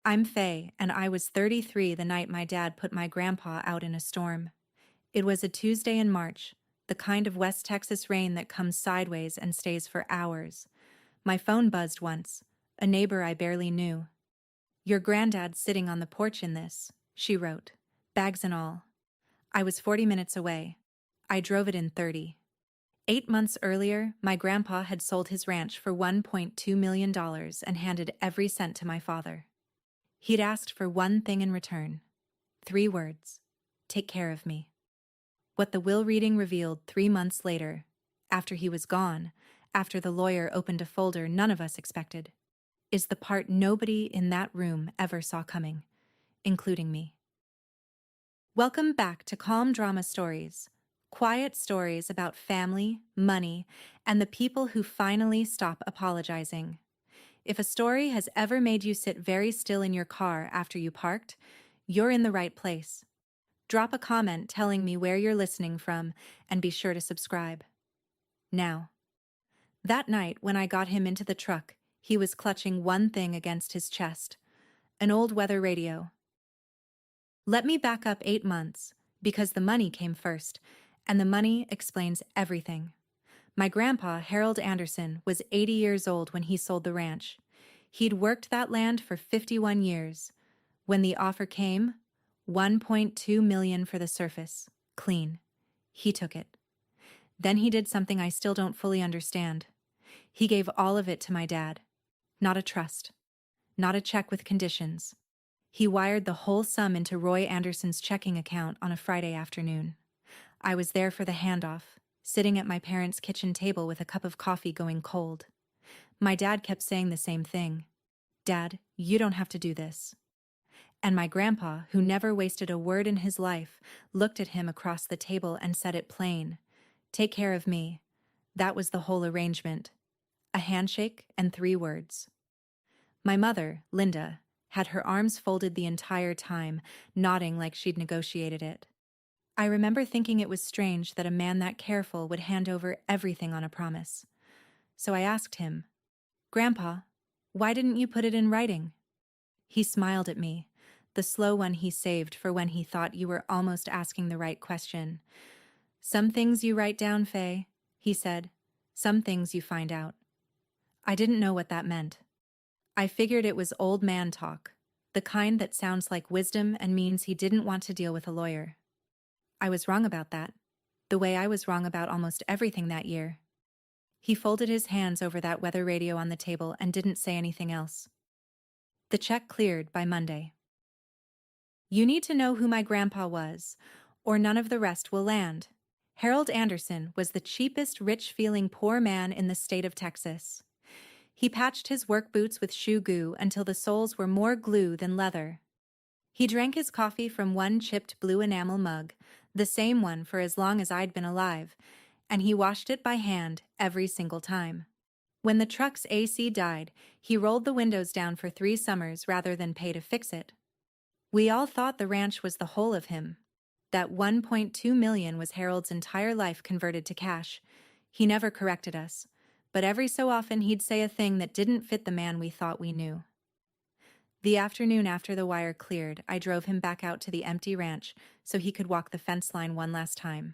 I'm Faye, and I was 33 the night my dad put my grandpa out in a storm. It was a Tuesday in March, the kind of West Texas rain that comes sideways and stays for hours. My phone buzzed once, a neighbor I barely knew. "Your granddad's sitting on the porch in this," she wrote, bags and all. I was 40 minutes away. I drove it in 30. 8 months earlier, my grandpa had sold his ranch for $1.2 million and handed every cent to my father. He'd asked for one thing in return. 3 words. Take care of me. What the will reading revealed 3 months later, after he was gone, after the lawyer opened a folder none of us expected, is the part nobody in that room ever saw coming, including me. Welcome back to Calm Drama Stories, quiet stories about family, money, and the people who finally stop apologizing. If a story has ever made you sit very still in your car after you parked, you're in the right place. Drop a comment telling me where you're listening from, and be sure to subscribe. Now, that night when I got him into the truck, he was clutching one thing against his chest: an old weather radio. Let me back up 8 months, because the money came first, and the money explains everything. My grandpa, Harold Anderson, was 80 years old when he sold the ranch. He'd worked that land for 51 years. When the offer came, $1.2 million for the surface, clean. He took it. Then he did something I still don't fully understand. He gave all of it to my dad. Not a trust. Not a check with conditions. He wired the whole sum into Roy Anderson's checking account on a Friday afternoon. I was there for the handoff, sitting at my parents' kitchen table with a cup of coffee going cold. My dad kept saying the same thing. "Dad, you don't have to do this." And my grandpa, who never wasted a word in his life, looked at him across the table and said it plain. "Take care of me." That was the whole arrangement. A handshake and 3 words. My mother, Linda, had her arms folded the entire time, nodding like she'd negotiated it. I remember thinking it was strange that a man that careful would hand over everything on a promise. So I asked him, "Grandpa, why didn't you put it in writing?" He smiled at me, the slow one he saved for when he thought you were almost asking the right question. "Some things you write down, Faye," he said. "Some things you find out." I didn't know what that meant. I figured it was old man talk, the kind that sounds like wisdom and means he didn't want to deal with a lawyer. I was wrong about that, the way I was wrong about almost everything that year. He folded his hands over that weather radio on the table and didn't say anything else. The check cleared by Monday. You need to know who my grandpa was, or none of the rest will land. Harold Anderson was the cheapest rich-feeling poor man in the state of Texas. He patched his work boots with shoe goo until the soles were more glue than leather. He drank his coffee from one chipped blue enamel mug, the same one for as long as I'd been alive, and he washed it by hand every single time. When the truck's AC died, he rolled the windows down for 3 summers rather than pay to fix it. We all thought the ranch was the whole of him. That $1.2 million was Harold's entire life converted to cash. He never corrected us, but every so often he'd say a thing that didn't fit the man we thought we knew. The afternoon after the wire cleared, I drove him back out to the empty ranch so he could walk the fence line one last time.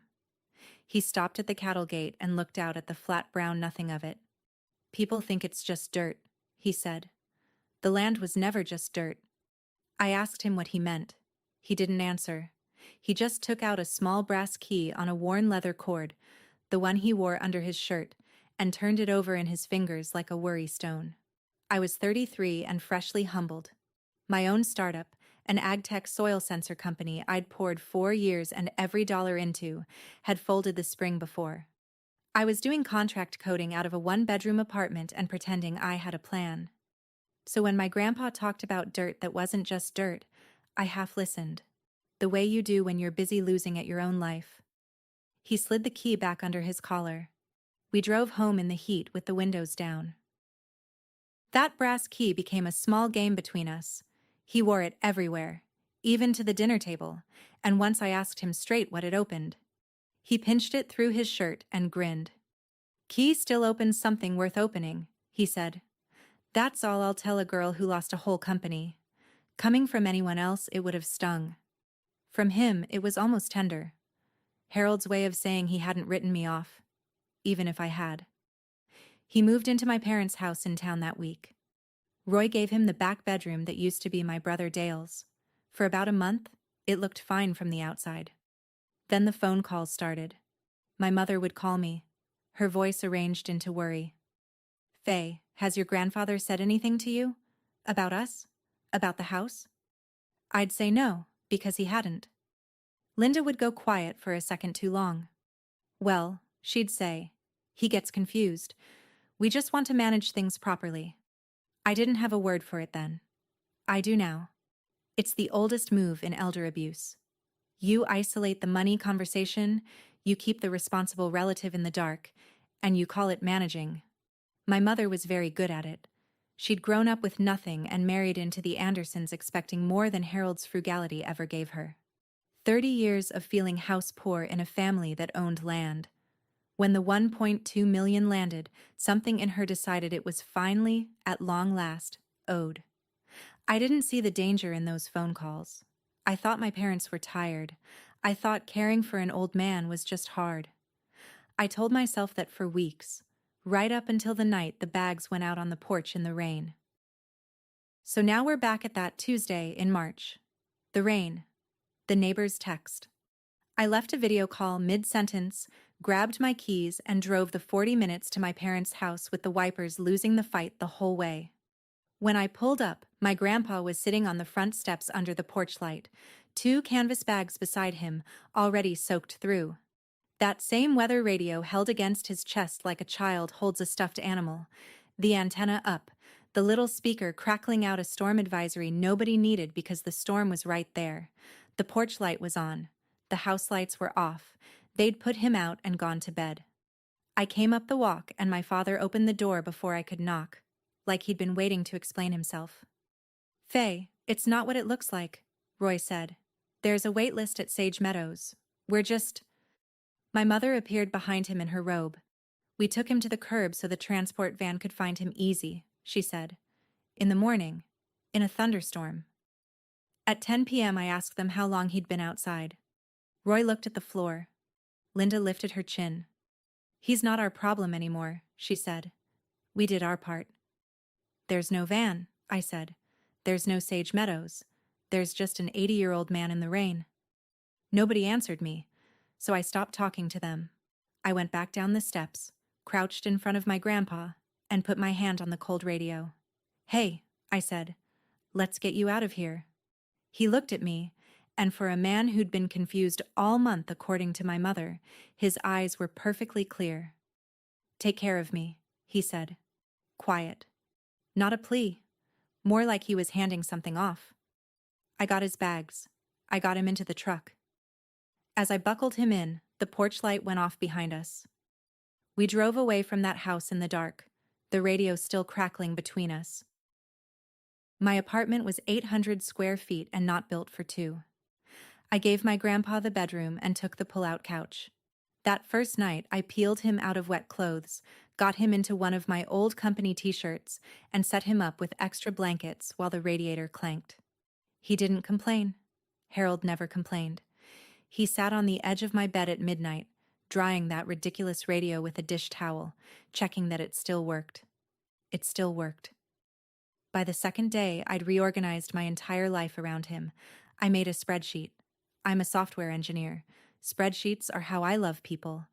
He stopped at the cattle gate and looked out at the flat brown nothing of it. "People think it's just dirt," he said. "The land was never just dirt." I asked him what he meant. He didn't answer. He just took out a small brass key on a worn leather cord, the one he wore under his shirt, and turned it over in his fingers like a worry stone. I was 33 and freshly humbled. My own startup, an ag-tech soil sensor company I'd poured 4 years and every dollar into, had folded the spring before. I was doing contract coding out of a 1-bedroom apartment and pretending I had a plan. So when my grandpa talked about dirt that wasn't just dirt, I half listened, the way you do when you're busy losing at your own life. He slid the key back under his collar. We drove home in the heat with the windows down. That brass key became a small game between us. He wore it everywhere, even to the dinner table, and once I asked him straight what it opened. He pinched it through his shirt and grinned. "Key still opens something worth opening," he said. "That's all I'll tell a girl who lost a whole company. Coming from anyone else, it would have stung. From him, it was almost tender. Harold's way of saying he hadn't written me off, even if I had. He moved into my parents' house in town that week. Roy gave him the back bedroom that used to be my brother Dale's. For about a month, it looked fine from the outside. Then the phone calls started. My mother would call me, her voice arranged into worry. "Faye, has your grandfather said anything to you? About us? About the house?" I'd say no, because he hadn't. Linda would go quiet for a second too long. "Well," she'd say, "he gets confused. We just want to manage things properly." I didn't have a word for it then. I do now. It's the oldest move in elder abuse. You isolate the money conversation, you keep the responsible relative in the dark, and you call it managing. My mother was very good at it. She'd grown up with nothing and married into the Andersons expecting more than Harold's frugality ever gave her. 30 years of feeling house poor in a family that owned land. When the 1.2 million landed, something in her decided it was finally, at long last, owed. I didn't see the danger in those phone calls. I thought my parents were tired. I thought caring for an old man was just hard. I told myself that for weeks, right up until the night the bags went out on the porch in the rain. So now we're back at that Tuesday in March. The rain. The neighbor's text. I left a video call mid-sentence, grabbed my keys, and drove the 40 minutes to my parents' house with the wipers losing the fight the whole way. When I pulled up, my grandpa was sitting on the front steps under the porch light, 2 canvas bags beside him, already soaked through. That same weather radio held against his chest like a child holds a stuffed animal, the antenna up, the little speaker crackling out a storm advisory nobody needed because the storm was right there. The porch light was on. The house lights were off. They'd put him out and gone to bed. I came up the walk and my father opened the door before I could knock, like he'd been waiting to explain himself. "Faye, it's not what it looks like," Roy said. "There's a wait list at Sage Meadows. We're just—" My mother appeared behind him in her robe. "We took him to the curb so the transport van could find him easy," she said. "In the morning. In a thunderstorm." At 10 p.m. I asked them how long he'd been outside. Roy looked at the floor. Linda lifted her chin. "He's not our problem anymore," she said. "We did our part." "There's no van," I said. "There's no Sage Meadows. There's just an 80-year-old man in the rain." Nobody answered me, so I stopped talking to them. I went back down the steps, crouched in front of my grandpa, and put my hand on the cold radio. "Hey," I said, "let's get you out of here." He looked at me, and for a man who'd been confused all month according to my mother, his eyes were perfectly clear. "Take care of me," he said. Quiet. Not a plea. More like he was handing something off. I got his bags. I got him into the truck. As I buckled him in, the porch light went off behind us. We drove away from that house in the dark, the radio still crackling between us. My apartment was 800 square feet and not built for 2. I gave my grandpa the bedroom and took the pull-out couch. That first night, I peeled him out of wet clothes, got him into one of my old company t-shirts, and set him up with extra blankets while the radiator clanked. He didn't complain. Harold never complained. He sat on the edge of my bed at midnight, drying that ridiculous radio with a dish towel, checking that it still worked. It still worked. By the second day, I'd reorganized my entire life around him. I made a spreadsheet. I'm a software engineer. Spreadsheets are how I love people.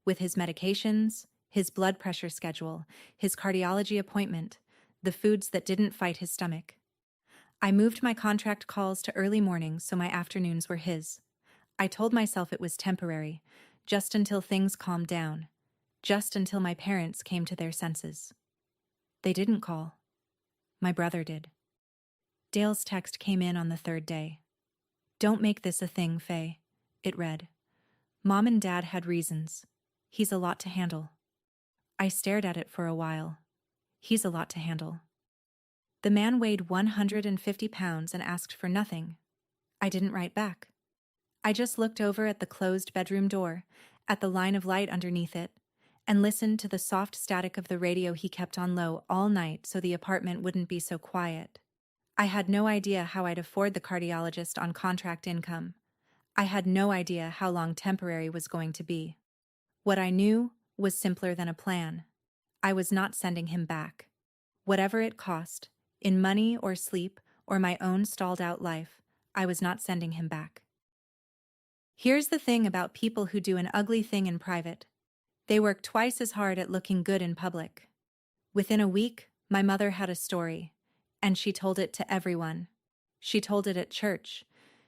With his medications, his blood pressure schedule, his cardiology appointment, the foods that didn't fight his stomach. I moved my contract calls to early mornings so my afternoons were his. I told myself it was temporary, just until things calmed down, just until my parents came to their senses. They didn't call. My brother did. Dale's text came in on the 3rd day. "Don't make this a thing, Faye," it read. "Mom and Dad had reasons. He's a lot to handle." I stared at it for a while. He's a lot to handle. The man weighed 150 pounds and asked for nothing. I didn't write back. I just looked over at the closed bedroom door, at the line of light underneath it, and listened to the soft static of the radio he kept on low all night so the apartment wouldn't be so quiet. I had no idea how I'd afford the cardiologist on contract income. I had no idea how long temporary was going to be. What I knew was simpler than a plan. I was not sending him back. Whatever it cost, in money or sleep or my own stalled-out life, I was not sending him back. Here's the thing about people who do an ugly thing in private. They work twice as hard at looking good in public. Within a week, my mother had a story, and she told it to everyone. She told it at church.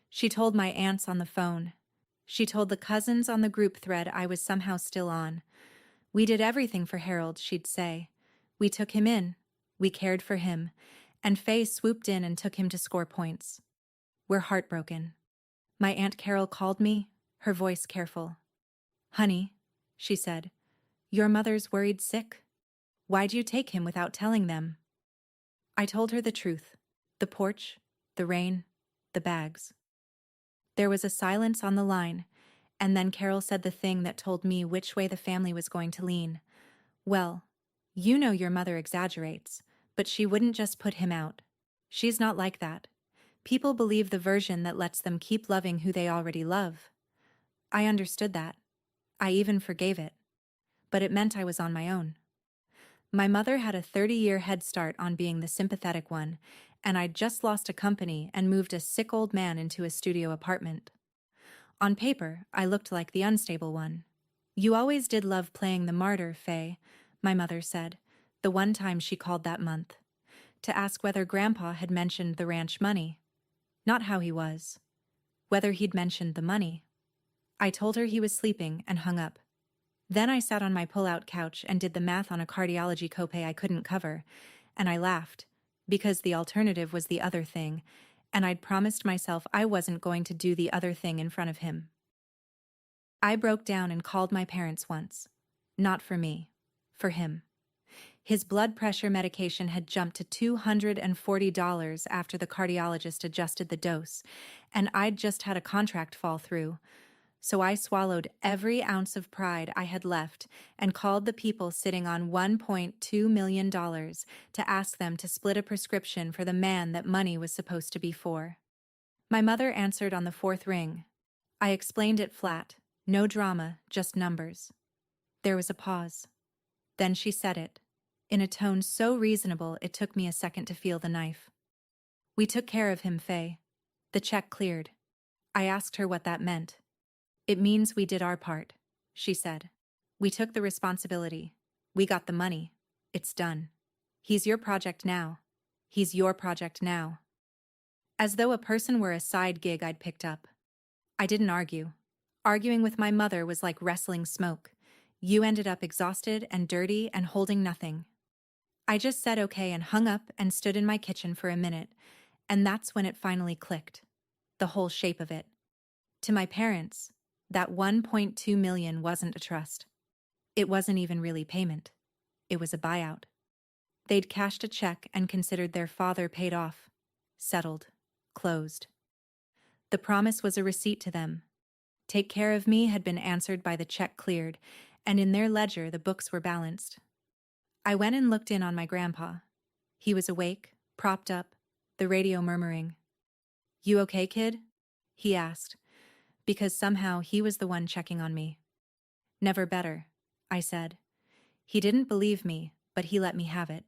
She told my aunts on the phone. She told the cousins on the group thread I was somehow still on. We did everything for Harold, she'd say. We took him in. We cared for him. And Faye swooped in and took him to score points. We're heartbroken. My Aunt Carol called me, her voice careful. Honey, she said, your mother's worried sick. Why'd you take him without telling them? I told her the truth. The porch, the rain, the bags. There was a silence on the line, and then Carol said the thing that told me which way the family was going to lean. Well, you know your mother exaggerates, but she wouldn't just put him out. She's not like that. People believe the version that lets them keep loving who they already love. I understood that. I even forgave it. But it meant I was on my own. My mother had a 30-year head start on being the sympathetic one, and I'd just lost a company and moved a sick old man into a studio apartment. On paper, I looked like the unstable one. You always did love playing the martyr, Faye, my mother said, the one time she called that month, to ask whether Grandpa had mentioned the ranch money. Not how he was. Whether he'd mentioned the money. I told her he was sleeping and hung up. Then I sat on my pull-out couch and did the math on a cardiology copay I couldn't cover, and I laughed, because the alternative was the other thing, and I'd promised myself I wasn't going to do the other thing in front of him. I broke down and called my parents once. Not for me. For him. His blood pressure medication had jumped to $240 after the cardiologist adjusted the dose, and I'd just had a contract fall through. So I swallowed every ounce of pride I had left and called the people sitting on $1.2 million to ask them to split a prescription for the man that money was supposed to be for. My mother answered on the fourth ring. I explained it flat. No drama, just numbers. There was a pause. Then she said it, in a tone so reasonable it took me a second to feel the knife. We took care of him, Faye. The check cleared. I asked her what that meant. It means we did our part, she said. We took the responsibility. We got the money. It's done. He's your project now. He's your project now. As though a person were a side gig I'd picked up. I didn't argue. Arguing with my mother was like wrestling smoke. You ended up exhausted and dirty and holding nothing. I just said okay and hung up and stood in my kitchen for a minute, and that's when it finally clicked. The whole shape of it. To my parents, that $1.2 million wasn't a trust. It wasn't even really payment. It was a buyout. They'd cashed a check and considered their father paid off. Settled. Closed. The promise was a receipt to them. Take care of me had been answered by the check cleared, and in their ledger the books were balanced. I went and looked in on my grandpa. He was awake, propped up, the radio murmuring. You okay, kid? He asked, because somehow he was the one checking on me. Never better, I said. He didn't believe me, but he let me have it.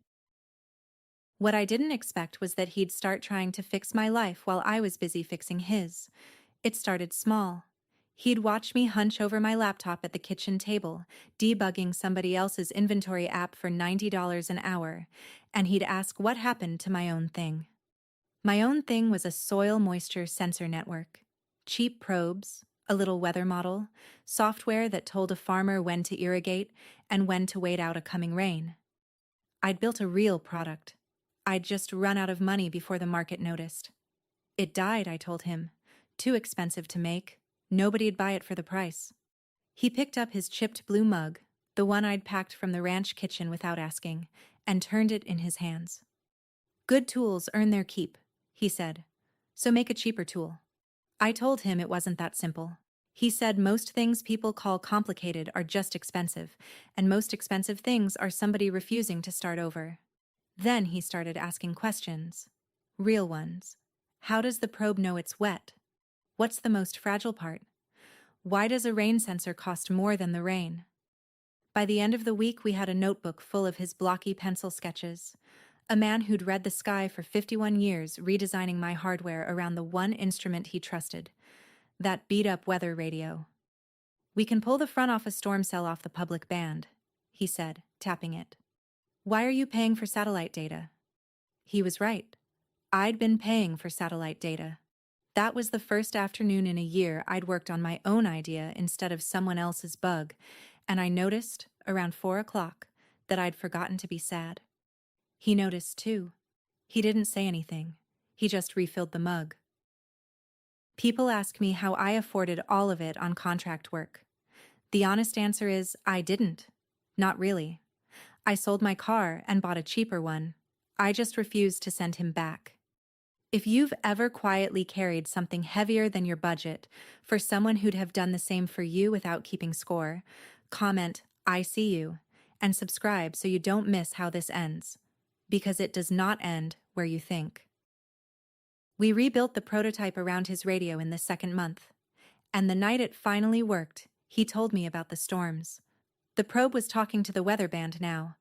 What I didn't expect was that he'd start trying to fix my life while I was busy fixing his. It started small. He'd watch me hunch over my laptop at the kitchen table, debugging somebody else's inventory app for $90 an hour, and he'd ask what happened to my own thing. My own thing was a soil moisture sensor network. Cheap probes, a little weather model, software that told a farmer when to irrigate and when to wait out a coming rain. I'd built a real product. I'd just run out of money before the market noticed. It died, I told him. Too expensive to make. Nobody'd buy it for the price. He picked up his chipped blue mug, the one I'd packed from the ranch kitchen without asking, and turned it in his hands. Good tools earn their keep, he said. So make a cheaper tool. I told him it wasn't that simple. He said most things people call complicated are just expensive, and most expensive things are somebody refusing to start over. Then he started asking questions. Real ones. How does the probe know it's wet? What's the most fragile part? Why does a rain sensor cost more than the rain? By the end of the week, we had a notebook full of his blocky pencil sketches. A man who'd read the sky for 51 years, redesigning my hardware around the one instrument he trusted, that beat-up weather radio. "We can pull the front off a storm cell off the public band," he said, tapping it. "Why are you paying for satellite data?" He was right. I'd been paying for satellite data. That was the first afternoon in a year I'd worked on my own idea instead of someone else's bug, and I noticed, around 4 o'clock, that I'd forgotten to be sad. He noticed, too. He didn't say anything. He just refilled the mug. People ask me how I afforded all of it on contract work. The honest answer is, I didn't. Not really. I sold my car and bought a cheaper one. I just refused to send him back. If you've ever quietly carried something heavier than your budget for someone who'd have done the same for you without keeping score, comment, "I see you," and subscribe so you don't miss how this ends. Because it does not end where you think. We rebuilt the prototype around his radio in the second month, and the night it finally worked, he told me about the storms. The probe was talking to the weather band now,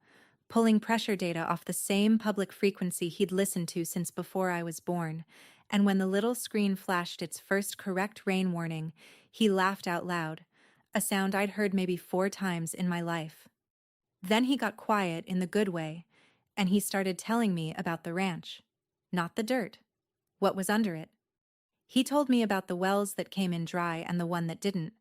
pulling pressure data off the same public frequency he'd listened to since before I was born, and when the little screen flashed its first correct rain warning, he laughed out loud, a sound I'd heard maybe 4 times in my life. Then he got quiet in the good way, and he started telling me about the ranch. Not the dirt. What was under it. He told me about the wells that came in dry and the one that didn't.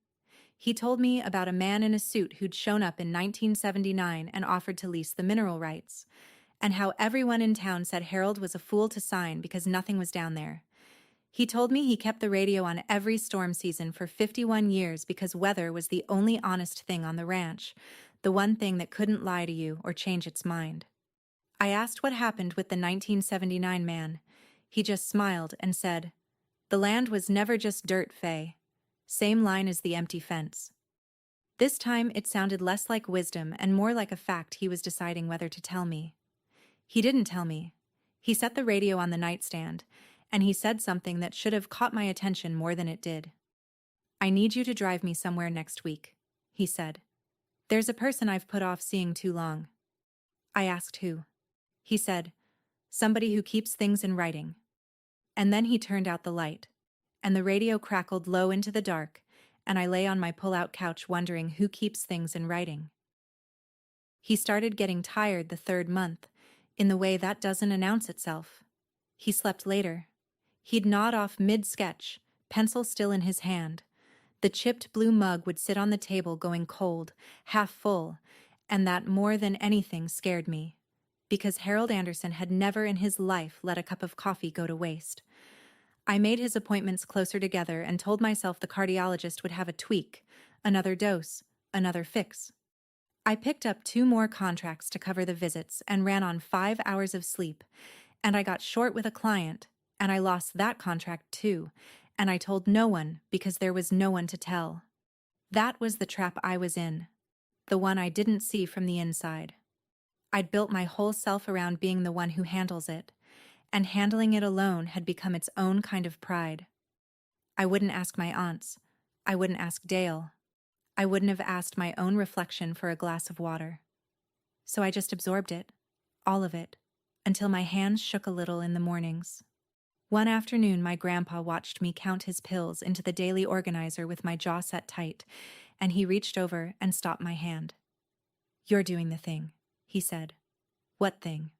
He told me about a man in a suit who'd shown up in 1979 and offered to lease the mineral rights, and how everyone in town said Harold was a fool to sign because nothing was down there. He told me he kept the radio on every storm season for 51 years because weather was the only honest thing on the ranch, the one thing that couldn't lie to you or change its mind. I asked what happened with the 1979 man. He just smiled and said, "The land was never just dirt, Faye. Same line as the empty fence." This time it sounded less like wisdom and more like a fact he was deciding whether to tell me. He didn't tell me. He set the radio on the nightstand, and he said something that should have caught my attention more than it did. "I need you to drive me somewhere next week," he said. "There's a person I've put off seeing too long." I asked who. He said, "Somebody who keeps things in writing." And then he turned out the light, and the radio crackled low into the dark, and I lay on my pull-out couch wondering who keeps things in writing. He started getting tired the 3rd month, in the way that doesn't announce itself. He slept later. He'd nod off mid-sketch, pencil still in his hand. The chipped blue mug would sit on the table going cold, half full, and that more than anything scared me, because Harold Anderson had never in his life let a cup of coffee go to waste. I made his appointments closer together and told myself the cardiologist would have a tweak, another dose, another fix. I picked up 2 more contracts to cover the visits and ran on 5 hours of sleep, and I got short with a client, and I lost that contract too, and I told no one because there was no one to tell. That was the trap I was in, the one I didn't see from the inside. I'd built my whole self around being the one who handles it, and handling it alone had become its own kind of pride. I wouldn't ask my aunts. I wouldn't ask Dale. I wouldn't have asked my own reflection for a glass of water. So I just absorbed it, all of it, until my hands shook a little in the mornings. One afternoon, my grandpa watched me count his pills into the daily organizer with my jaw set tight, and he reached over and stopped my hand. "You're doing the thing," he said. "What thing?"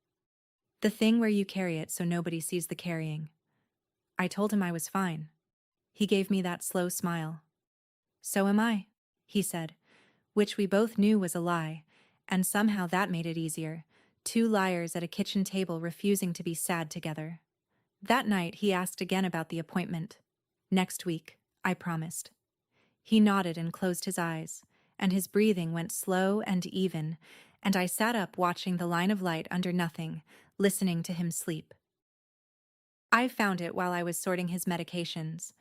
"The thing where you carry it so nobody sees the carrying." I told him I was fine. He gave me that slow smile. "So am I," he said, which we both knew was a lie, and somehow that made it easier, 2 liars at a kitchen table refusing to be sad together. That night he asked again about the appointment. "Next week," I promised. He nodded and closed his eyes, and his breathing went slow and even, and I sat up watching the line of light under nothing, listening to him sleep. I found it while I was sorting his medications.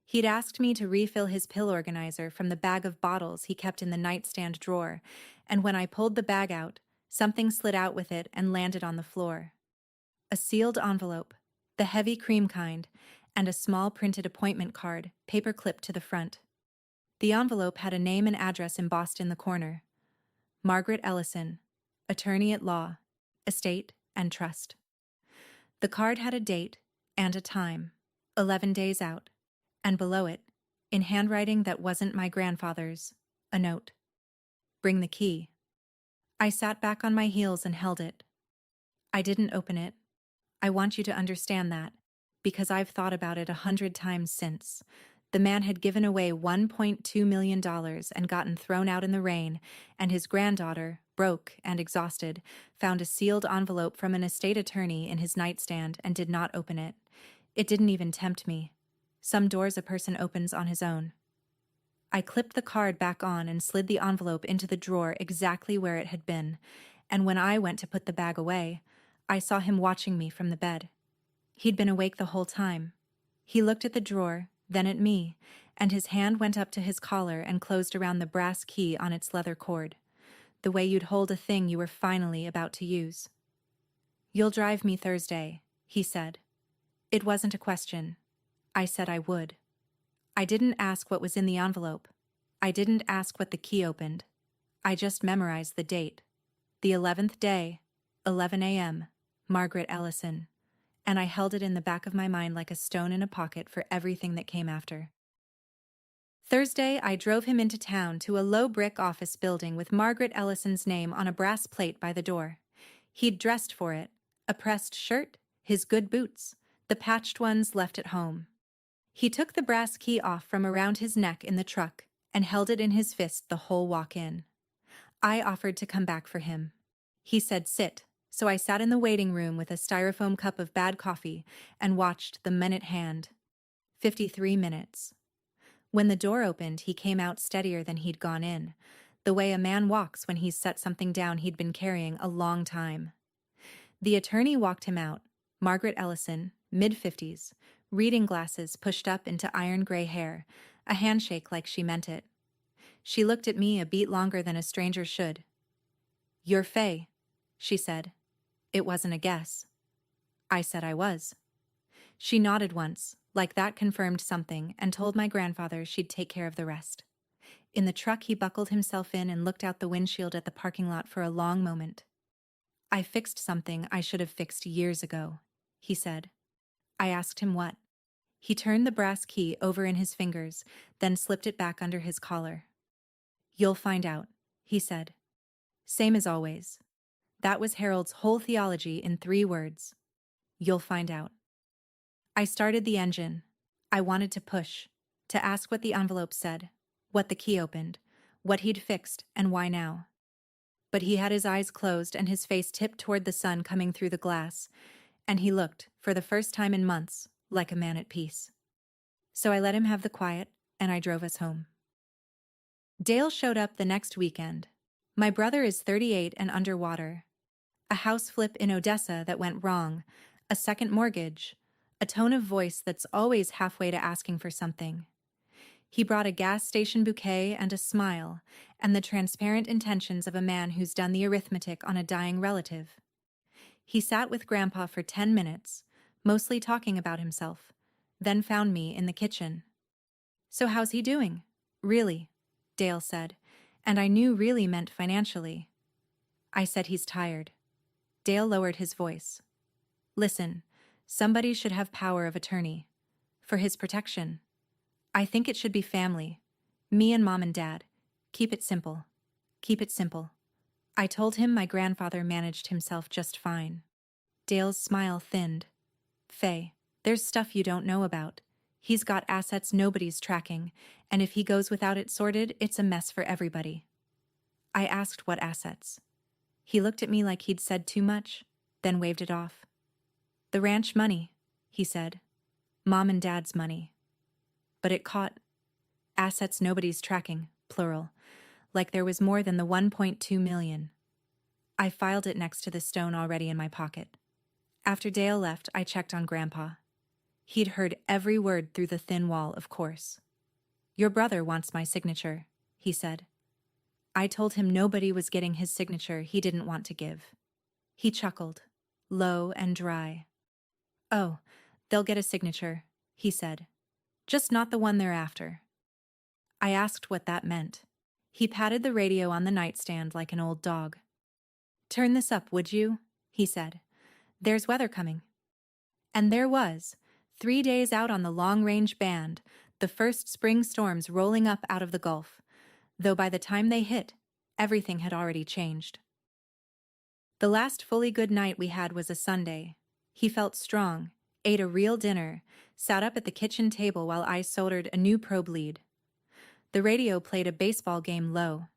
He'd asked me to refill his pill organizer from the bag of bottles he kept in the nightstand drawer, and when I pulled the bag out, something slid out with it and landed on the floor. A sealed envelope, the heavy cream kind, and a small printed appointment card, paper clipped to the front. The envelope had a name and address embossed in the corner. Margaret Ellison, attorney at law, estate and trust. The card had a date and a time, 11 days out, and below it, in handwriting that wasn't my grandfather's, a note. Bring the key. I sat back on my heels and held it. I didn't open it. I want you to understand that, because I've thought about it 100 times since. The man had given away $1.2 million and gotten thrown out in the rain, and his granddaughter, broke and exhausted, found a sealed envelope from an estate attorney in his nightstand and did not open it. It didn't even tempt me. Some doors a person opens on his own. I clipped the card back on and slid the envelope into the drawer exactly where it had been, and when I went to put the bag away, I saw him watching me from the bed. He'd been awake the whole time. He looked at the drawer, then at me, and his hand went up to his collar and closed around the brass key on its leather cord, the way you'd hold a thing you were finally about to use. "You'll drive me Thursday," he said. It wasn't a question. I said I would. I didn't ask what was in the envelope. I didn't ask what the key opened. I just memorized the date. The 11th day, 11 a.m., Margaret Ellison. And I held it in the back of my mind like a stone in a pocket for everything that came after. Thursday, I drove him into town to a low brick office building with Margaret Ellison's name on a brass plate by the door. He'd dressed for it, a pressed shirt, his good boots, the patched ones left at home. He took the brass key off from around his neck in the truck and held it in his fist the whole walk in. I offered to come back for him. He said sit, so I sat in the waiting room with a styrofoam cup of bad coffee and watched the minute hand. 53 minutes. When the door opened, he came out steadier than he'd gone in, the way a man walks when he's set something down he'd been carrying a long time. The attorney walked him out, Margaret Ellison, mid-50s, reading glasses pushed up into iron gray hair, a handshake like she meant it. She looked at me a beat longer than a stranger should. "You're Faye," she said. It wasn't a guess. I said I was. She nodded once, like that confirmed something, and told my grandfather she'd take care of the rest. In the truck, he buckled himself in and looked out the windshield at the parking lot for a long moment. "I fixed something I should have fixed years ago," he said. I asked him what. He turned the brass key over in his fingers, then slipped it back under his collar. "You'll find out," he said. Same as always. That was Harold's whole theology in 3 words. You'll find out. I started the engine. I wanted to push, to ask what the envelope said, what the key opened, what he'd fixed, and why now. But he had his eyes closed and his face tipped toward the sun coming through the glass, and he looked, for the first time in months, like a man at peace. So I let him have the quiet, and I drove us home. Dale showed up the next weekend. My brother is 38 and underwater. A house flip in Odessa that went wrong, a second mortgage, a tone of voice that's always halfway to asking for something. He brought a gas station bouquet and a smile, and the transparent intentions of a man who's done the arithmetic on a dying relative. He sat with Grandpa for 10 minutes, mostly talking about himself, then found me in the kitchen. "So how's he doing?" "Really," Dale said, and I knew really meant financially. I said he's tired. Dale lowered his voice. "Listen, somebody should have power of attorney. For his protection. I think it should be family. Me and Mom and Dad. Keep it simple. Keep it simple." I told him my grandfather managed himself just fine. Dale's smile thinned. "Faye, there's stuff you don't know about. He's got assets nobody's tracking, and if he goes without it sorted, it's a mess for everybody." I asked what assets. He looked at me like he'd said too much, then waved it off. "The ranch money," he said. "Mom and Dad's money." But it caught. Assets nobody's tracking, plural, like there was more than the 1.2 million. I filed it next to the stone already in my pocket. After Dale left, I checked on Grandpa. He'd heard every word through the thin wall, of course. "Your brother wants my signature," he said. I told him nobody was getting his signature he didn't want to give. He chuckled, low and dry. "Oh, They'll get a signature, he said. Just not the one they're after. I asked what that meant. He patted the radio on the nightstand like an old dog. Turn this up, would you? He said. There's weather coming. And there was, 3 days out on the long-range band, the first spring storms rolling up out of the Gulf, though by the time they hit, everything had already changed. The last fully good night we had was a Sunday. He felt strong, ate a real dinner, sat up at the kitchen table while I soldered a new probe lead. The radio played a baseball game low.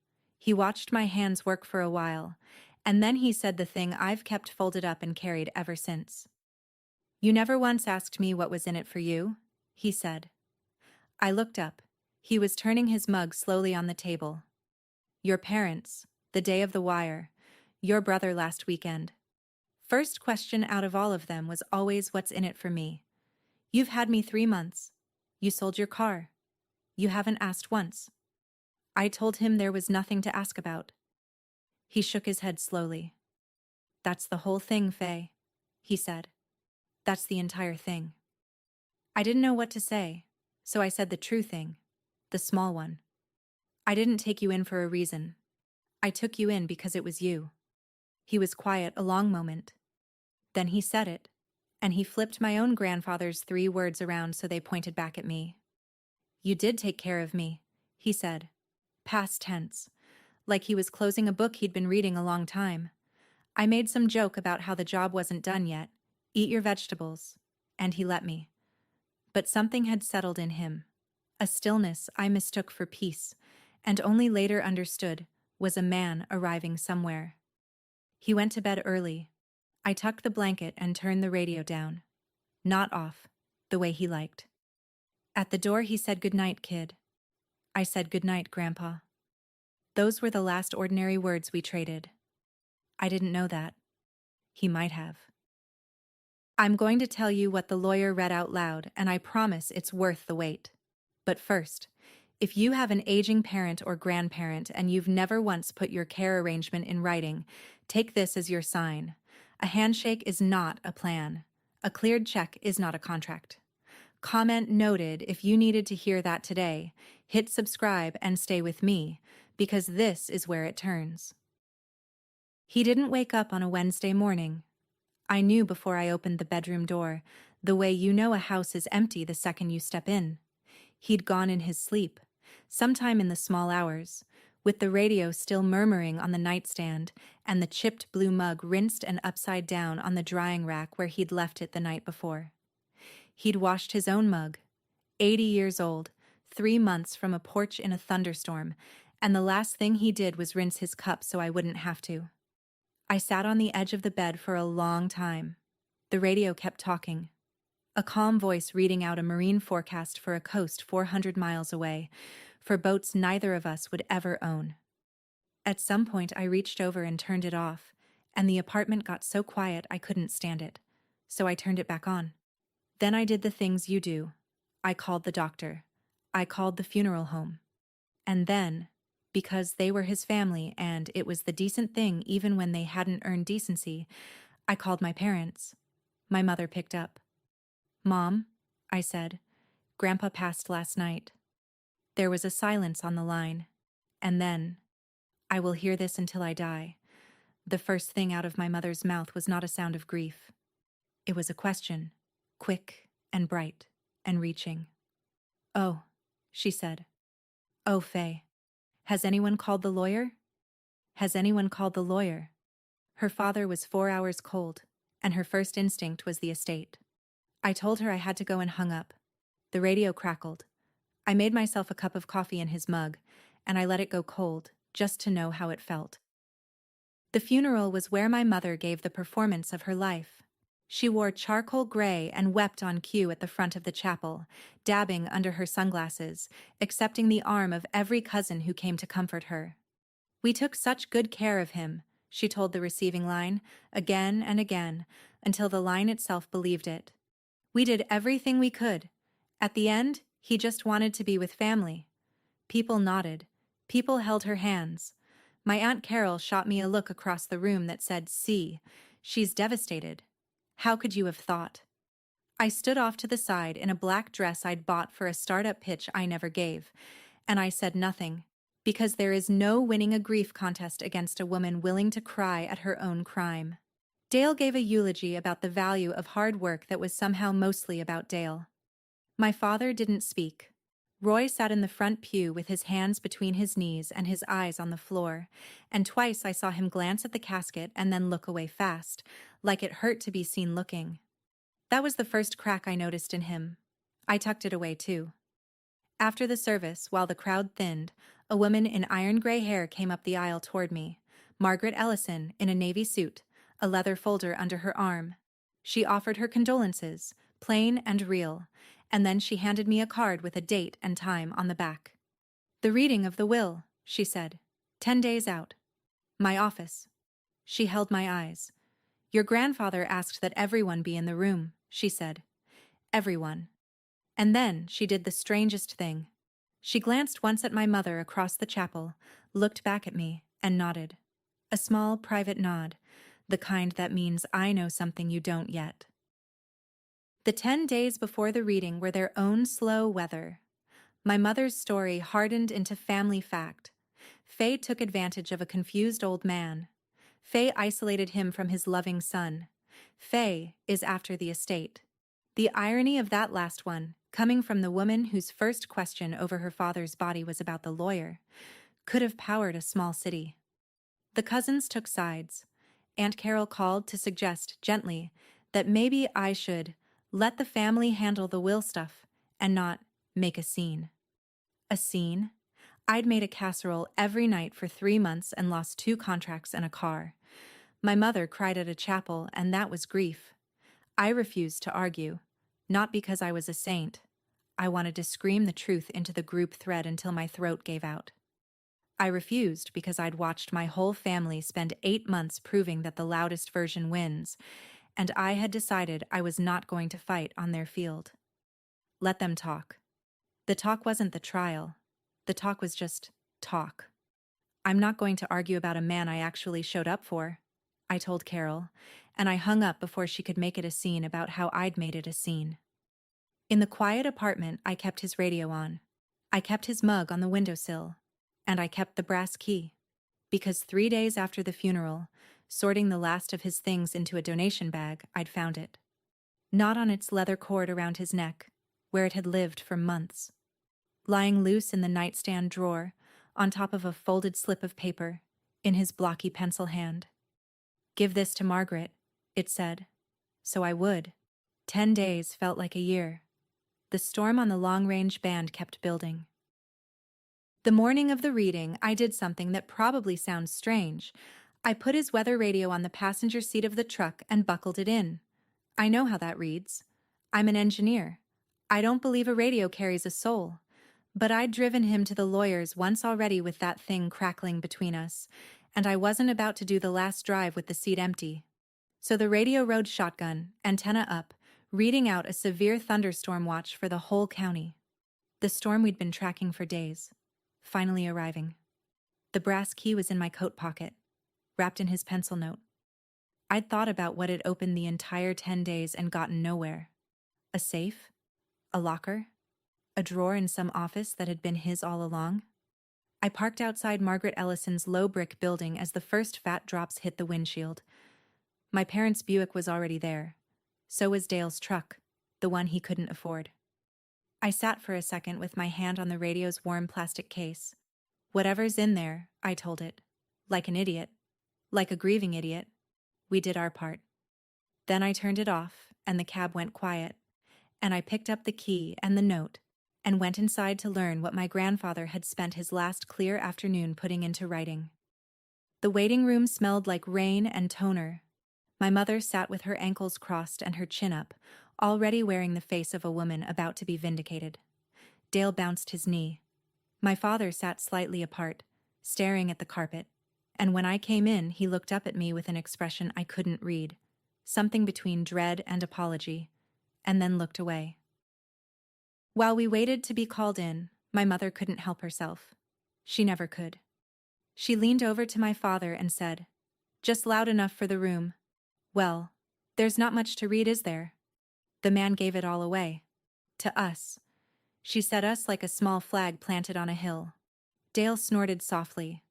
He watched my hands work for a while, and then he said the thing I've kept folded up and carried ever since. You never once asked me what was in it for you, he said. I looked up. He was turning his mug slowly on the table. Your parents, the day of the wire, your brother last weekend. First question out of all of them was always what's in it for me. You've had me 3 months. You sold your car. You haven't asked once. I told him there was nothing to ask about. He shook his head slowly. That's the whole thing, Faye, he said. That's the entire thing. I didn't know what to say, so I said the true thing, the small one. I didn't take you in for a reason. I took you in because it was you. He was quiet a long moment. Then he said it, and he flipped my own grandfather's 3 words around so they pointed back at me. You did take care of me, he said, past tense, like he was closing a book he'd been reading a long time. I made some joke about how the job wasn't done yet. Eat your vegetables. And he let me. But something had settled in him. A stillness I mistook for peace, and only later understood was a man arriving somewhere. He went to bed early. I tucked the blanket and turned the radio down. Not off, the way he liked. At the door he said, "Good night, kid." I said, "Good night, Grandpa." Those were the last ordinary words we traded. I didn't know that. He might have. I'm going to tell you what the lawyer read out loud, and I promise it's worth the wait. But first, if you have an aging parent or grandparent and you've never once put your care arrangement in writing, take this as your sign. A handshake is not a plan. A cleared check is not a contract. Comment noted if you needed to hear that today. Hit subscribe and stay with me, because this is where it turns. He didn't wake up on a Wednesday morning. I knew before I opened the bedroom door, the way you know a house is empty the second you step in. He'd gone in his sleep, sometime in the small hours, with the radio still murmuring on the nightstand and the chipped blue mug rinsed and upside down on the drying rack where he'd left it the night before. He'd washed his own mug, 80 years old, 3 months from a porch in a thunderstorm, and the last thing he did was rinse his cup so I wouldn't have to. I sat on the edge of the bed for a long time. The radio kept talking. A calm voice reading out a marine forecast for a coast 400 miles away, for boats neither of us would ever own. At some point I reached over and turned it off, and the apartment got so quiet I couldn't stand it, so I turned it back on. Then I did the things you do. I called the doctor. I called the funeral home. And then, because they were his family and it was the decent thing even when they hadn't earned decency, I called my parents. My mother picked up. "Mom," I said, "Grandpa passed last night." There was a silence on the line. And then, I will hear this until I die, the first thing out of my mother's mouth was not a sound of grief. It was a question, quick and bright and reaching. "Oh," she said. "Oh, Faye. Has anyone called the lawyer? Has anyone called the lawyer?" Her father was 4 hours cold, and her first instinct was the estate. I told her I had to go and hung up. The radio crackled. I made myself a cup of coffee in his mug, and I let it go cold, just to know how it felt. The funeral was where my mother gave the performance of her life. She wore charcoal gray and wept on cue at the front of the chapel, dabbing under her sunglasses, accepting the arm of every cousin who came to comfort her. "We took such good care of him," she told the receiving line, again and again, until the line itself believed it. "We did everything we could. At the end, he just wanted to be with family." People nodded. People held her hands. My Aunt Carol shot me a look across the room that said, "See, she's devastated. How could you have thought?" I stood off to the side in a black dress I'd bought for a startup pitch I never gave, and I said nothing, because there is no winning a grief contest against a woman willing to cry at her own crime. Dale gave a eulogy about the value of hard work that was somehow mostly about Dale. My father didn't speak. Roy sat in the front pew with his hands between his knees and his eyes on the floor, and twice I saw him glance at the casket and then look away fast, like it hurt to be seen looking. That was the first crack I noticed in him. I tucked it away too. After the service, while the crowd thinned, a woman in iron gray hair came up the aisle toward me, Margaret Ellison in a navy suit, a leather folder under her arm. She offered her condolences, plain and real, and then she handed me a card with a date and time on the back. "The reading of the will," she said. 10 days out. My office. She held my eyes. "Your grandfather asked that everyone be in the room," she said. Everyone. And then she did the strangest thing. She glanced once at my mother across the chapel, looked back at me, and nodded. A small, private nod, the kind that means I know something you don't yet. The 10 days before the reading were their own slow weather. My mother's story hardened into family fact. Faye took advantage of a confused old man. Faye isolated him from his loving son. Faye is after the estate. The irony of that last one, coming from the woman whose first question over her father's body was about the lawyer, could have powered a small city. The cousins took sides. Aunt Carol called to suggest, gently, that maybe I should let the family handle the will stuff and not make a scene. A scene? I'd made a casserole every night for 3 months and lost 2 contracts and a car. My mother cried at a chapel, and that was grief. I refused to argue, not because I was a saint. I wanted to scream the truth into the group thread until my throat gave out. I refused because I'd watched my whole family spend 8 months proving that the loudest version wins, and I had decided I was not going to fight on their field. Let them talk. The talk wasn't the trial. The talk was just talk. I'm not going to argue about a man I actually showed up for, I told Carol, and I hung up before she could make it a scene about how I'd made it a scene. In the quiet apartment, I kept his radio on. I kept his mug on the windowsill. And I kept the brass key. Because 3 days after the funeral, sorting the last of his things into a donation bag, I'd found it. Not on its leather cord around his neck, where it had lived for months. Lying loose in the nightstand drawer, on top of a folded slip of paper, in his blocky pencil hand. "Give this to Margaret," it said. So I would. 10 days felt like a year. The storm on the long-range band kept building. The morning of the reading, I did something that probably sounds strange. I put his weather radio on the passenger seat of the truck and buckled it in. I know how that reads. I'm an engineer. I don't believe a radio carries a soul. But I'd driven him to the lawyers once already with that thing crackling between us, and I wasn't about to do the last drive with the seat empty. So the radio rode shotgun, antenna up, reading out a severe thunderstorm watch for the whole county. The storm we'd been tracking for days. Finally arriving. The brass key was in my coat pocket, wrapped in his pencil note. I'd thought about what had opened the entire 10 days and gotten nowhere. A safe? A locker? A drawer in some office that had been his all along? I parked outside Margaret Ellison's low brick building as the first fat drops hit the windshield. My parents' Buick was already there. So was Dale's truck, the one he couldn't afford. I sat for a second with my hand on the radio's warm plastic case. "Whatever's in there," I told it. Like an idiot. Like a grieving idiot. We did our part. Then I turned it off, and the cab went quiet, and I picked up the key and the note, and went inside to learn what my grandfather had spent his last clear afternoon putting into writing. The waiting room smelled like rain and toner. My mother sat with her ankles crossed and her chin up, already wearing the face of a woman about to be vindicated. Dale bounced his knee. My father sat slightly apart, staring at the carpet, and when I came in, he looked up at me with an expression I couldn't read, something between dread and apology, and then looked away. While we waited to be called in, my mother couldn't help herself. She never could. She leaned over to my father and said, "Just loud enough for the room." "Well, there's not much to read, is there?" The man gave it all away. To us. She set us like a small flag planted on a hill. Dale snorted softly.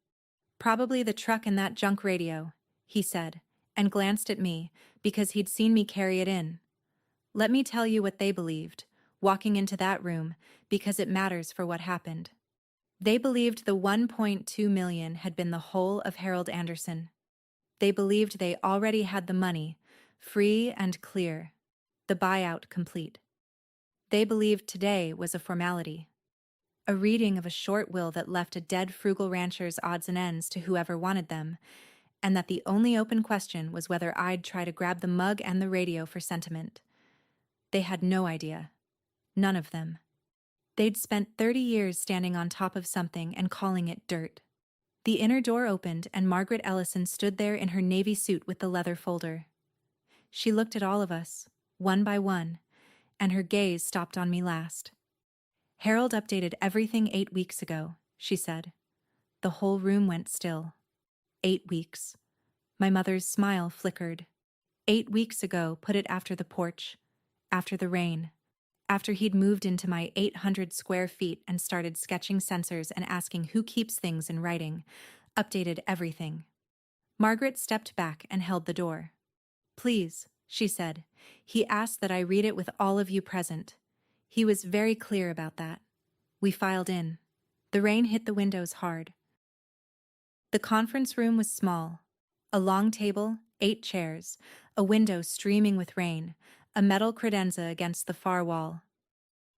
Probably the truck and that junk radio, he said, and glanced at me, because he'd seen me carry it in. Let me tell you what they believed, walking into that room, because it matters for what happened. They believed the 1.2 million had been the whole of Harold Anderson. They believed they already had the money, free and clear, the buyout complete. They believed today was a formality. A reading of a short will that left a dead frugal rancher's odds and ends to whoever wanted them, and that the only open question was whether I'd try to grab the mug and the radio for sentiment. They had no idea. None of them. They'd spent 30 years standing on top of something and calling it dirt. The inner door opened and Margaret Ellison stood there in her navy suit with the leather folder. She looked at all of us, one by one, and her gaze stopped on me last. Harold updated everything 8 weeks ago, she said. The whole room went still. 8 weeks. My mother's smile flickered. 8 weeks ago, put it after the porch, after the rain, after he'd moved into my 800 square feet and started sketching sensors and asking who keeps things in writing, updated everything. Margaret stepped back and held the door. Please, she said. He asked that I read it with all of you present. He was very clear about that. We filed in. The rain hit the windows hard. The conference room was small. A long table, 8 chairs, a window streaming with rain, a metal credenza against the far wall.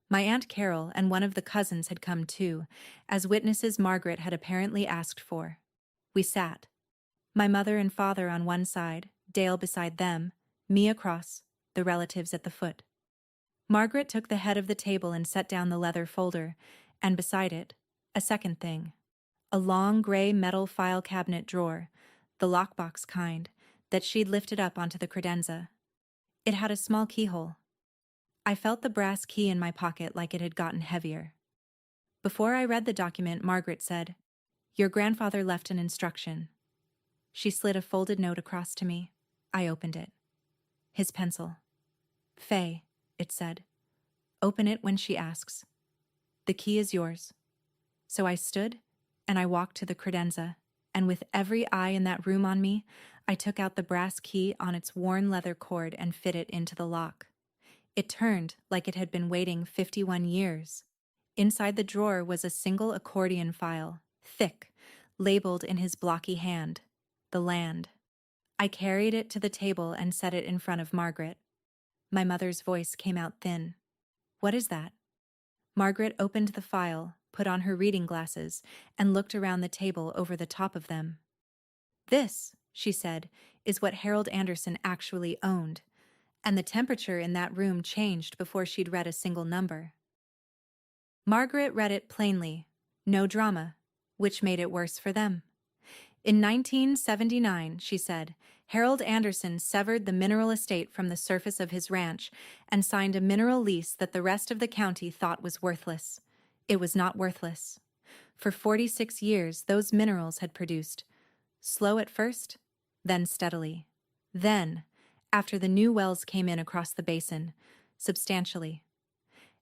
My Aunt Carol and one of the cousins had come too, as witnesses Margaret had apparently asked for. We sat. My mother and father on one side, Dale beside them, me across, the relatives at the foot. Margaret took the head of the table and set down the leather folder, and beside it, a second thing. A long gray metal file cabinet drawer, the lockbox kind, that she'd lifted up onto the credenza. It had a small keyhole. I felt the brass key in my pocket like it had gotten heavier. Before I read the document, Margaret said, "Your grandfather left an instruction." She slid a folded note across to me. I opened it. His pencil. "Faye," it said. "Open it when she asks. The key is yours." So I stood, and I walked to the credenza, and with every eye in that room on me, I took out the brass key on its worn leather cord and fit it into the lock. It turned like it had been waiting 51 years. Inside the drawer was a single accordion file, thick, labeled in his blocky hand, the land. I carried it to the table and set it in front of Margaret. My mother's voice came out thin. "What is that?" Margaret opened the file, put on her reading glasses, and looked around the table over the top of them. "This," she said, "is what Harold Anderson actually owned, and the temperature in that room changed before she'd read a single number." Margaret read it plainly, no drama, which made it worse for them. In 1979, she said, Harold Anderson severed the mineral estate from the surface of his ranch and signed a mineral lease that the rest of the county thought was worthless. It was not worthless. For 46 years, those minerals had produced, slow at first, then steadily. Then, after the new wells came in across the basin, substantially.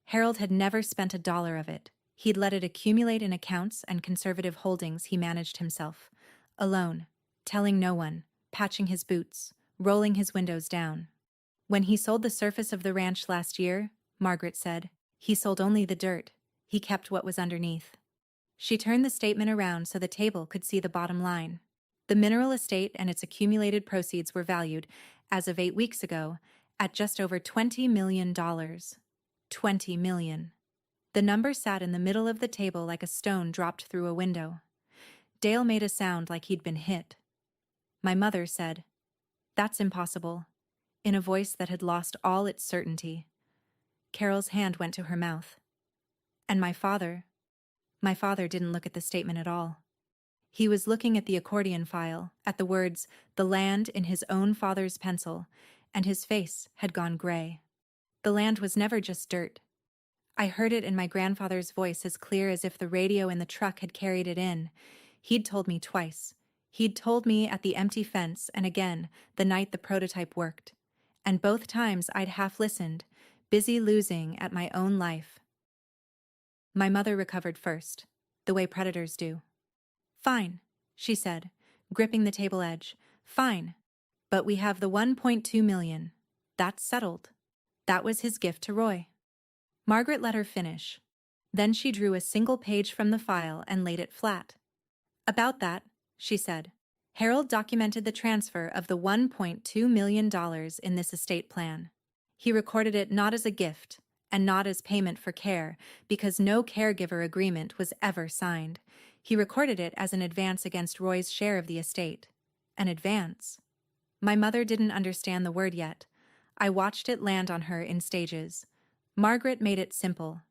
Harold had never spent a dollar of it. He'd let it accumulate in accounts and conservative holdings he managed himself, alone, telling no one, patching his boots, rolling his windows down. When he sold the surface of the ranch last year, Margaret said, he sold only the dirt. He kept what was underneath. She turned the statement around so the table could see the bottom line. The mineral estate and its accumulated proceeds were valued, as of 8 weeks ago, at just over $20 million. $20 million. The number sat in the middle of the table like a stone dropped through a window. Dale made a sound like he'd been hit. My mother said, "That's impossible," in a voice that had lost all its certainty. Carol's hand went to her mouth. And my father didn't look at the statement at all. He was looking at the accordion file, at the words, "the land," in his own father's pencil, and his face had gone gray. The land was never just dirt. I heard it in my grandfather's voice as clear as if the radio in the truck had carried it in. He'd told me twice. He'd told me at the empty fence and again the night the prototype worked. And both times I'd half listened, busy losing at my own life. My mother recovered first, the way predators do. Fine, she said, gripping the table edge. Fine. But we have the 1.2 million. That's settled. That was his gift to Roy. Margaret let her finish. Then she drew a single page from the file and laid it flat. About that, she said, Harold documented the transfer of the $1.2 million in this estate plan. He recorded it not as a gift and not as payment for care, because no caregiver agreement was ever signed. He recorded it as an advance against Roy's share of the estate. An advance. My mother didn't understand the word yet. I watched it land on her in stages. Margaret made it simple.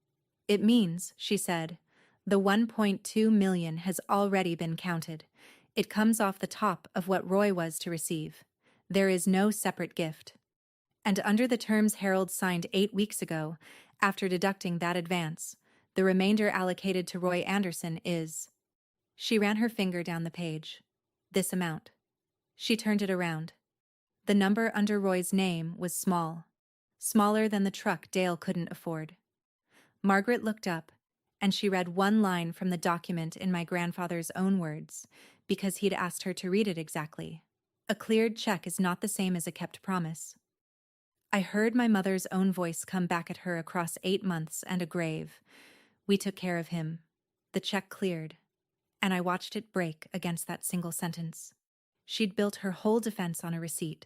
It means, she said, the 1.2 million has already been counted. It comes off the top of what Roy was to receive. There is no separate gift. And under the terms Harold signed 8 weeks ago, after deducting that advance, the remainder allocated to Roy Anderson is... She ran her finger down the page. This amount. She turned it around. The number under Roy's name was small. Smaller than the truck Dale couldn't afford. Margaret looked up, and she read one line from the document in my grandfather's own words, because he'd asked her to read it exactly. A cleared check is not the same as a kept promise. I heard my mother's own voice come back at her across 8 months and a grave. We took care of him. The check cleared, and I watched it break against that single sentence. She'd built her whole defense on a receipt,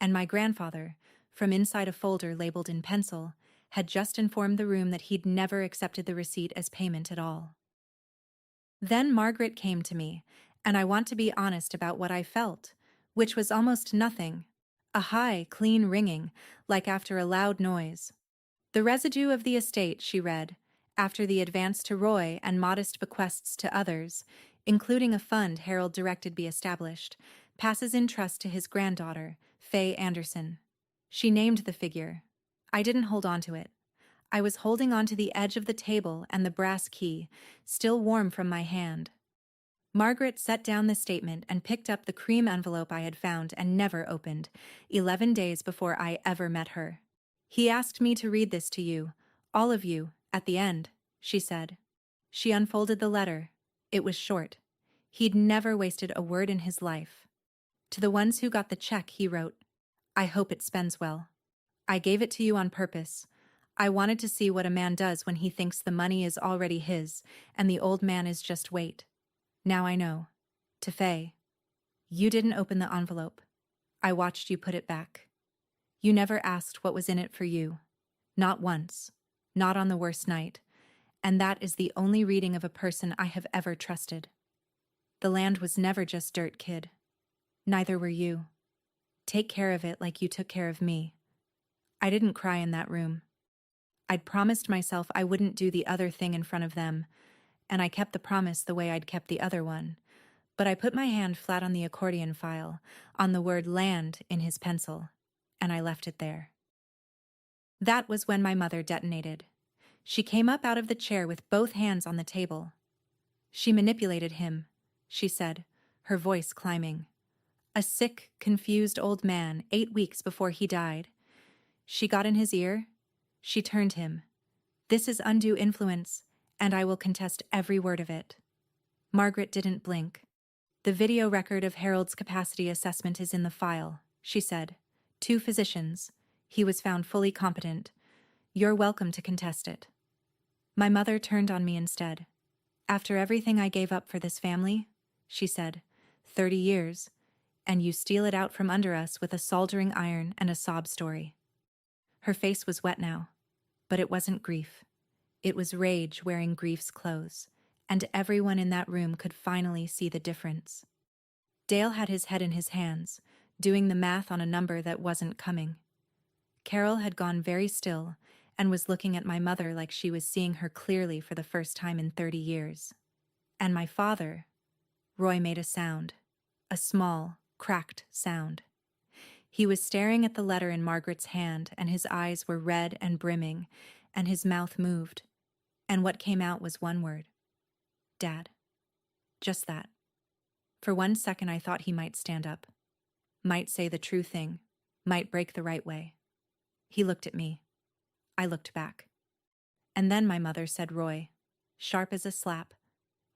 and my grandfather, from inside a folder labeled in pencil, had just informed the room that he'd never accepted the receipt as payment at all. Then Margaret came to me, and I want to be honest about what I felt, which was almost nothing. A high, clean ringing, like after a loud noise. The residue of the estate, she read, after the advance to Roy and modest bequests to others, including a fund Harold directed be established, passes in trust to his granddaughter, Faye Anderson. She named the figure. I didn't hold on to it. I was holding on to the edge of the table and the brass key, still warm from my hand. Margaret set down the statement and picked up the cream envelope I had found and never opened, 11 days before I ever met her. He asked me to read this to you, all of you, at the end, she said. She unfolded the letter. It was short. He'd never wasted a word in his life. To the ones who got the check, he wrote, I hope it spends well. I gave it to you on purpose. I wanted to see what a man does when he thinks the money is already his and the old man is just weight. Now I know. To Faye. You didn't open the envelope. I watched you put it back. You never asked what was in it for you. Not once. Not on the worst night. And that is the only reading of a person I have ever trusted. The land was never just dirt, kid. Neither were you. Take care of it like you took care of me. I didn't cry in that room. I'd promised myself I wouldn't do the other thing in front of them, and I kept the promise the way I'd kept the other one. But I put my hand flat on the accordion file, on the word land in his pencil, and I left it there. That was when my mother detonated. She came up out of the chair with both hands on the table. She manipulated him, she said, her voice climbing. A sick, confused old man 8 weeks before he died. She got in his ear. She turned him. This is undue influence, and I will contest every word of it. Margaret didn't blink. The video record of Harold's capacity assessment is in the file, she said. 2 physicians. He was found fully competent. You're welcome to contest it. My mother turned on me instead. After everything I gave up for this family, she said, 30 years, and you steal it out from under us with a soldering iron and a sob story. Her face was wet now, but it wasn't grief. It was rage wearing grief's clothes, and everyone in that room could finally see the difference. Dale had his head in his hands, doing the math on a number that wasn't coming. Carol had gone very still and was looking at my mother like she was seeing her clearly for the first time in 30 years. And my father, Roy made a sound, a small, cracked sound. He was staring at the letter in Margaret's hand, and his eyes were red and brimming, and his mouth moved. And what came out was one word. Dad. Just that. For 1 second I thought he might stand up. Might say the true thing. Might break the right way. He looked at me. I looked back. And then my mother said Roy, sharp as a slap,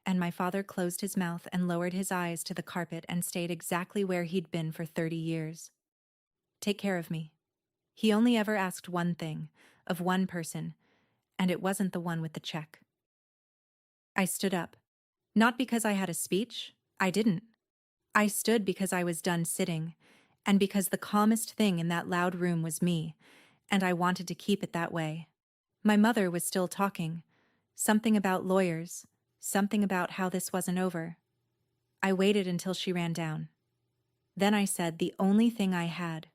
and my father closed his mouth and lowered his eyes to the carpet and stayed exactly where he'd been for 30 years. Take care of me. He only ever asked one thing, of one person, and it wasn't the one with the check. I stood up. Not because I had a speech, I didn't. I stood because I was done sitting, and because the calmest thing in that loud room was me, and I wanted to keep it that way. My mother was still talking. Something about lawyers, something about how this wasn't over. I waited until she ran down. Then I said the only thing I had.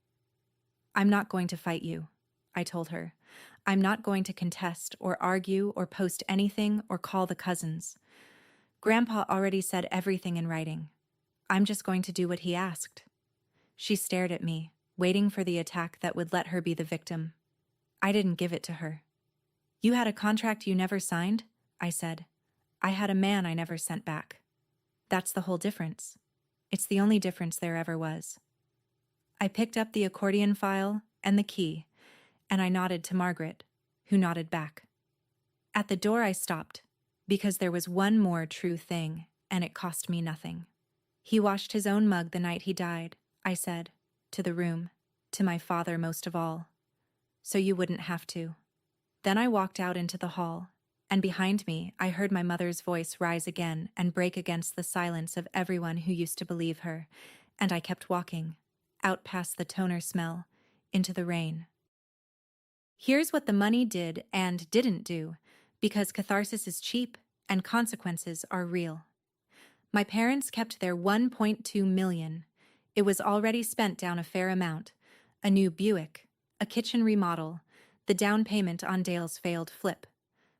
I'm not going to fight you, I told her. I'm not going to contest or argue or post anything or call the cousins. Grandpa already said everything in writing. I'm just going to do what he asked. She stared at me, waiting for the attack that would let her be the victim. I didn't give it to her. You had a contract you never signed? I said. I had a man I never sent back. That's the whole difference. It's the only difference there ever was. I picked up the accordion file and the key, and I nodded to Margaret, who nodded back. At the door I stopped, because there was one more true thing, and it cost me nothing. He washed his own mug the night he died, I said, to the room, to my father most of all. So you wouldn't have to. Then I walked out into the hall, and behind me I heard my mother's voice rise again and break against the silence of everyone who used to believe her, and I kept walking, out past the toner smell, into the rain. Here's what the money did and didn't do, because catharsis is cheap and consequences are real. My parents kept their $1.2 million. It was already spent down a fair amount. A new Buick, a kitchen remodel, the down payment on Dale's failed flip.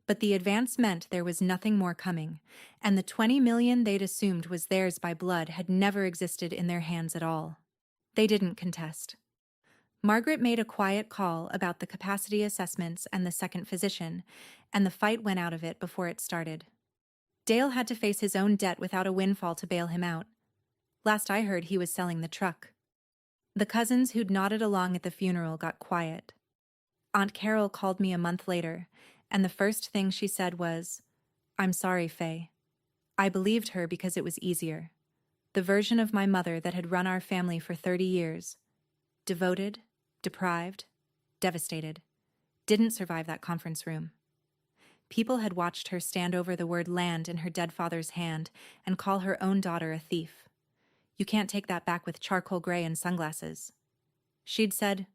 But the advance meant there was nothing more coming, and the $20 million they'd assumed was theirs by blood had never existed in their hands at all. They didn't contest. Margaret made a quiet call about the capacity assessments and the second physician, and the fight went out of it before it started. Dale had to face his own debt without a windfall to bail him out. Last I heard, he was selling the truck. The cousins who'd nodded along at the funeral got quiet. Aunt Carol called me a month later, and the first thing she said was, "I'm sorry, Faye." I believed her because it was easier. The version of my mother that had run our family for 30 years. Devoted, deprived, devastated. Didn't survive that conference room. People had watched her stand over the word land in her dead father's hand and call her own daughter a thief. You can't take that back with charcoal gray and sunglasses. She'd said,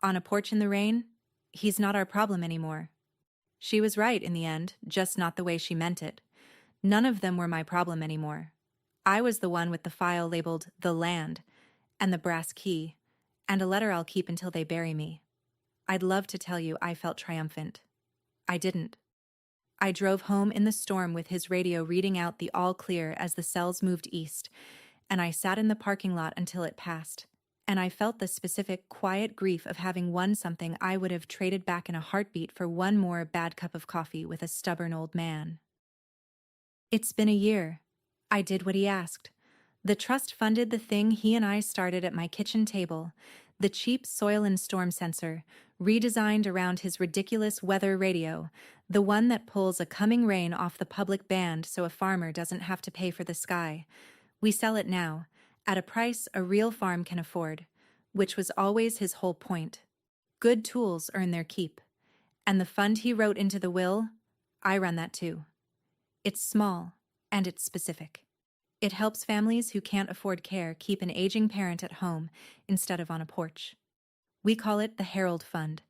on a porch in the rain, "He's not our problem anymore." She was right in the end, just not the way she meant it. None of them were my problem anymore. I was the one with the file labeled "The Land" and the brass key, and a letter I'll keep until they bury me. I'd love to tell you I felt triumphant. I didn't. I drove home in the storm with his radio reading out the all clear as the cells moved east, and I sat in the parking lot until it passed, and I felt the specific, quiet grief of having won something I would have traded back in a heartbeat for one more bad cup of coffee with a stubborn old man. It's been a year. I did what he asked. The trust funded the thing he and I started at my kitchen table, the cheap soil and storm sensor, redesigned around his ridiculous weather radio, the one that pulls a coming rain off the public band so a farmer doesn't have to pay for the sky. We sell it now, at a price a real farm can afford, which was always his whole point. Good tools earn their keep. And the fund he wrote into the will, I run that too. It's small, and it's specific. It helps families who can't afford care keep an aging parent at home instead of on a porch. We call it the Herald Fund.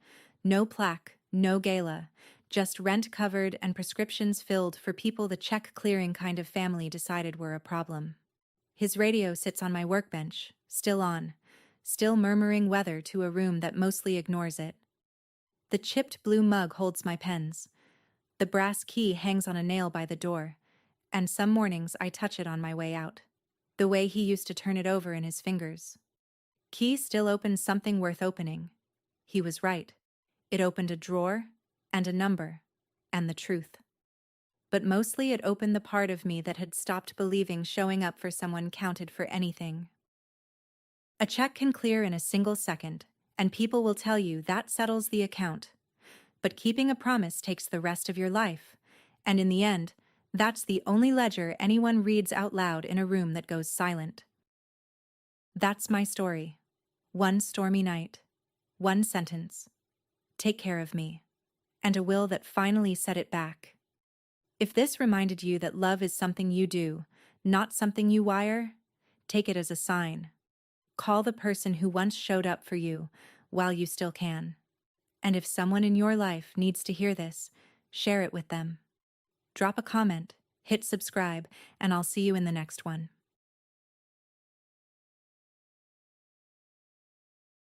No plaque, no gala, just rent covered and prescriptions filled for people the check-clearing kind of family decided were a problem. His radio sits on my workbench, still on, still murmuring weather to a room that mostly ignores it. The chipped blue mug holds my pens. The brass key hangs on a nail by the door, and some mornings I touch it on my way out, the way he used to turn it over in his fingers. Key still opens something worth opening. He was right. It opened a drawer, and a number, and the truth. But mostly it opened the part of me that had stopped believing showing up for someone counted for anything. A check can clear in a single second, and people will tell you that settles the account. But keeping a promise takes the rest of your life. And in the end, that's the only ledger anyone reads out loud in a room that goes silent. That's my story. One stormy night. One sentence. Take care of me. And a will that finally set it back. If this reminded you that love is something you do, not something you wire, take it as a sign. Call the person who once showed up for you while you still can. And if someone in your life needs to hear this, share it with them. Drop a comment, hit subscribe, and I'll see you in the next one.